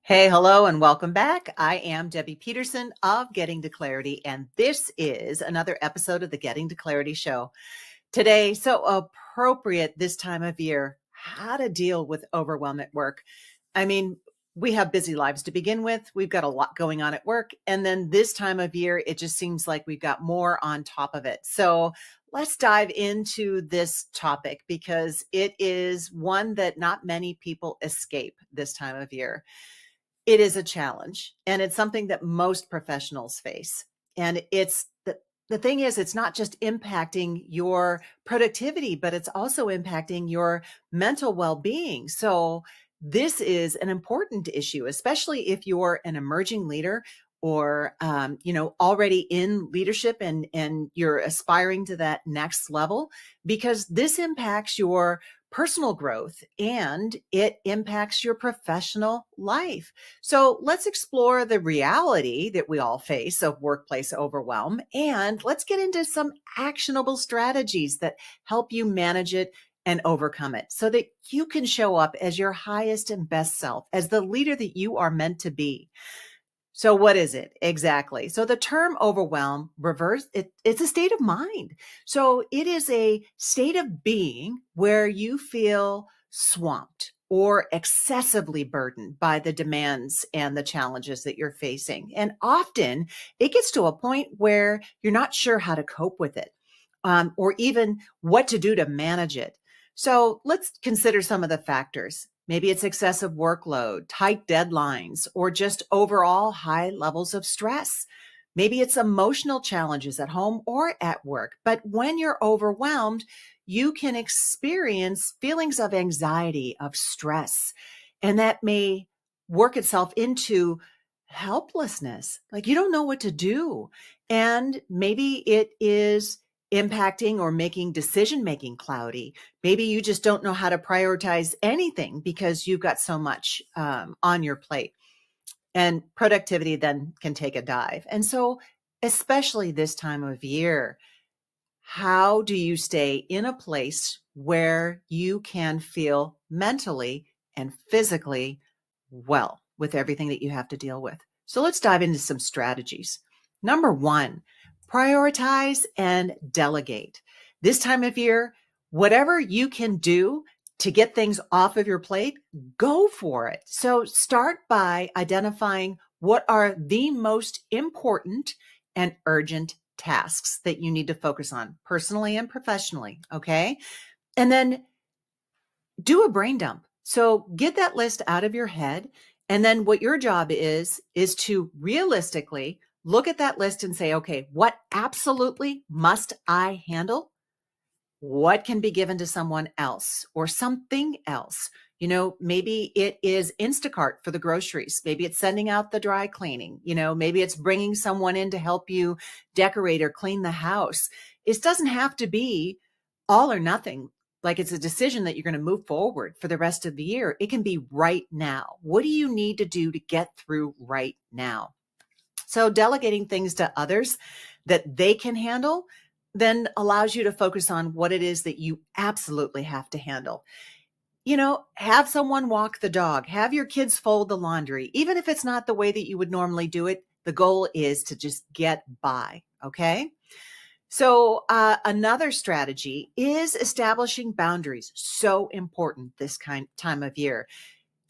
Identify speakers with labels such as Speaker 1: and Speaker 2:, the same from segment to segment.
Speaker 1: Hey, hello, and welcome back. I am Debbie Peterson of Getting to Clarity, and this is another episode of the Getting to Clarity Show. Today, so appropriate this time of year, how to deal with overwhelm at work. I mean, we have busy lives to begin with. We've got a lot going on at work. And then this time of year, it just seems like we've got more on top of it. So let's dive into this topic because it is one that not many people escape this time of year. It is a challenge, and it's something that most professionals face. And the thing is, it's not just impacting your productivity, but it's also impacting your mental well-being. So this is an important issue, especially if you're an emerging leader or already in leadership and you're aspiring to that next level, because this impacts your personal growth and it impacts your professional life. So let's explore the reality that we all face of workplace overwhelm, and let's get into some actionable strategies that help you manage it and overcome it so that you can show up as your highest and best self, as the leader that you are meant to be. So what is it exactly? So the term overwhelm it's a state of mind. So it is a state of being where you feel swamped or excessively burdened by the demands and the challenges that you're facing. And often it gets to a point where you're not sure how to cope with it, or even what to do to manage it. So let's consider some of the factors. Maybe it's excessive workload, tight deadlines, or just overall high levels of stress. Maybe it's emotional challenges at home or at work. But when you're overwhelmed, you can experience feelings of anxiety, of stress, and that may work itself into helplessness. Like you don't know what to do. And maybe it is impacting or making decision making cloudy. Maybe you just don't know how to prioritize anything because you've got so much on your plate, and productivity then can take a dive. And so, especially this time of year, how do you stay in a place where you can feel mentally and physically well with everything that you have to deal with? So let's dive into some strategies. Number one, prioritize and delegate. This time of year, whatever you can do to get things off of your plate, go for it. So start by identifying what are the most important and urgent tasks that you need to focus on personally and professionally. Okay. And then do a brain dump. So get that list out of your head. And then what your job is to realistically look at that list and say, okay, what absolutely must I handle? What can be given to someone else or something else? Maybe it is Instacart for the groceries. Maybe it's sending out the dry cleaning. Maybe it's bringing someone in to help you decorate or clean the house. It doesn't have to be all or nothing. Like it's a decision that you're going to move forward for the rest of the year. It can be right now. What do you need to do to get through right now? So delegating things to others that they can handle then allows you to focus on what it is that you absolutely have to handle. Have someone walk the dog, have your kids fold the laundry, even if it's not the way that you would normally do it. The goal is to just get by. Okay. So another strategy is establishing boundaries. So important this time of year.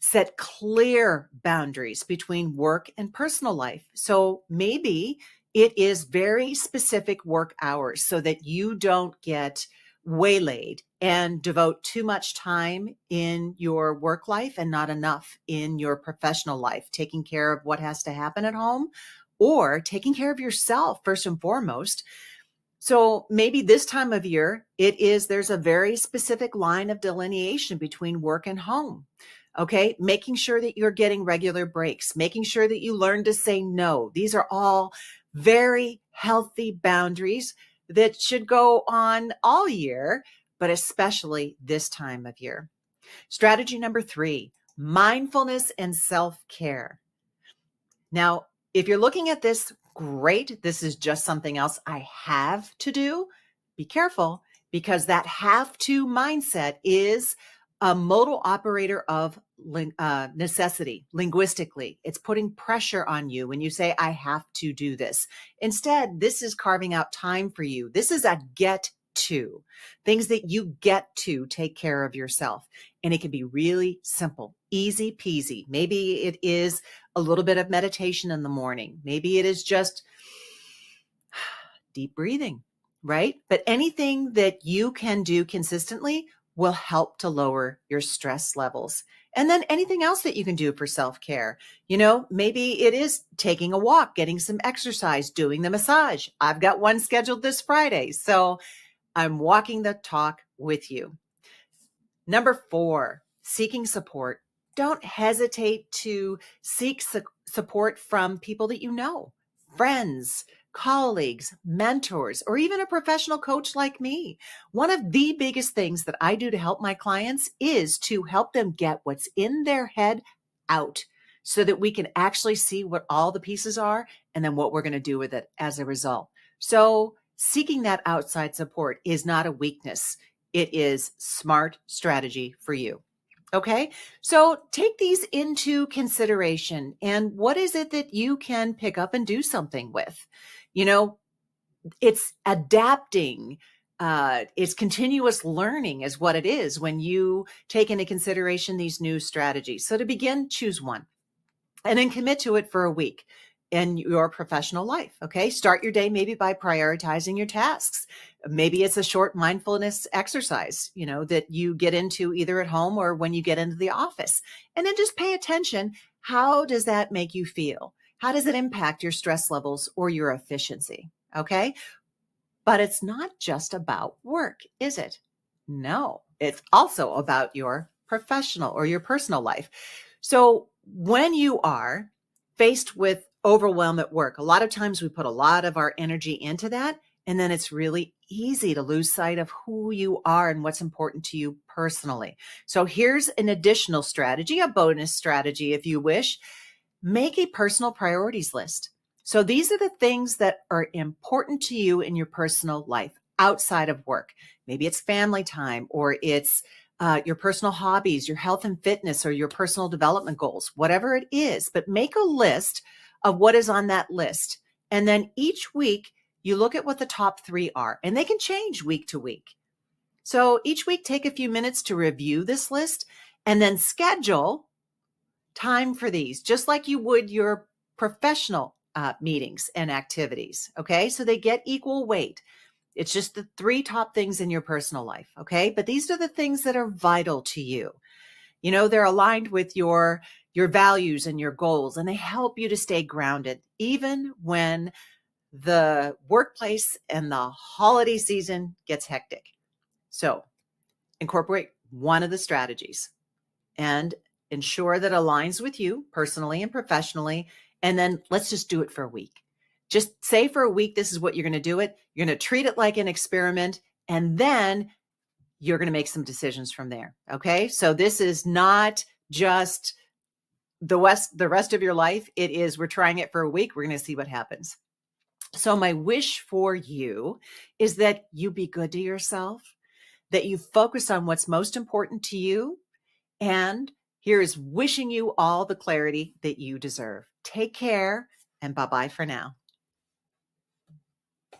Speaker 1: Set clear boundaries between work and personal life. So maybe it is very specific work hours so that you don't get waylaid and devote too much time in your work life and not enough in your professional life, taking care of what has to happen at home or taking care of yourself first and foremost. So maybe this time of year, there's a very specific line of delineation between work and home. Okay. Making sure that you're getting regular breaks, making sure that you learn to say no. These are all very healthy boundaries that should go on all year, but especially this time of year. Strategy number 3, mindfulness and self-care. Now, if you're looking at this, great. This is just something else I have to do. Be careful, because that have to mindset is a modal operator of necessity linguistically. It's putting pressure on you when you say, I have to do this. Instead, this is carving out time for you. This is a get to, things that you get to take care of yourself. And it can be really simple, easy peasy. Maybe it is a little bit of meditation in the morning. Maybe it is just deep breathing, right? But anything that you can do consistently will help to lower your stress levels. And then anything else that you can do for self-care. Maybe it is taking a walk, getting some exercise, doing the massage. I've got one scheduled this Friday, so I'm walking the talk with you. Number 4, seeking support. Don't hesitate to seek support from people that you know, friends, colleagues, mentors, or even a professional coach like me. One of the biggest things that I do to help my clients is to help them get what's in their head out so that we can actually see what all the pieces are and then what we're going to do with it as a result. So seeking that outside support is not a weakness. It is smart strategy for you. Okay, so take these into consideration. And what is it that you can pick up and do something with? It's adapting. It's continuous learning is what it is when you take into consideration these new strategies. So to begin, choose one and then commit to it for a week in your professional life. Okay. Start your day maybe by prioritizing your tasks. Maybe it's a short mindfulness exercise, that you get into either at home or when you get into the office. And then just pay attention. How does that make you feel? How does it impact your stress levels or your efficiency? Okay. But it's not just about work, is it? No, it's also about your professional or your personal life. So when you are faced with overwhelm at work, a lot of times we put a lot of our energy into that. And then it's really easy to lose sight of who you are and what's important to you personally. So here's an additional strategy, a bonus strategy, if you wish. Make a personal priorities list. So these are the things that are important to you in your personal life outside of work. Maybe it's family time, or it's your personal hobbies, your health and fitness, or your personal development goals, whatever it is. But make a list of what is on that list. And then each week, you look at what the top 3 are, and they can change week to week. So each week, take a few minutes to review this list and then schedule time for these, just like you would your professional meetings and activities. Okay. So they get equal weight. It's just the 3 top things in your personal life. Okay. But these are the things that are vital to you. They're aligned with your values and your goals, and they help you to stay grounded, even when the workplace and the holiday season gets hectic. So incorporate one of the strategies and ensure that aligns with you personally and professionally. And then let's just do it for a week. Just say for a week, this is what you're going to do it. You're going to treat it like an experiment. And then you're going to make some decisions from there. Okay. So this is not just the rest of your life. It is, we're trying it for a week. We're going to see what happens. So my wish for you is that you be good to yourself, that you focus on what's most important to you. And here is wishing you all the clarity that you deserve. Take care, and bye-bye for now.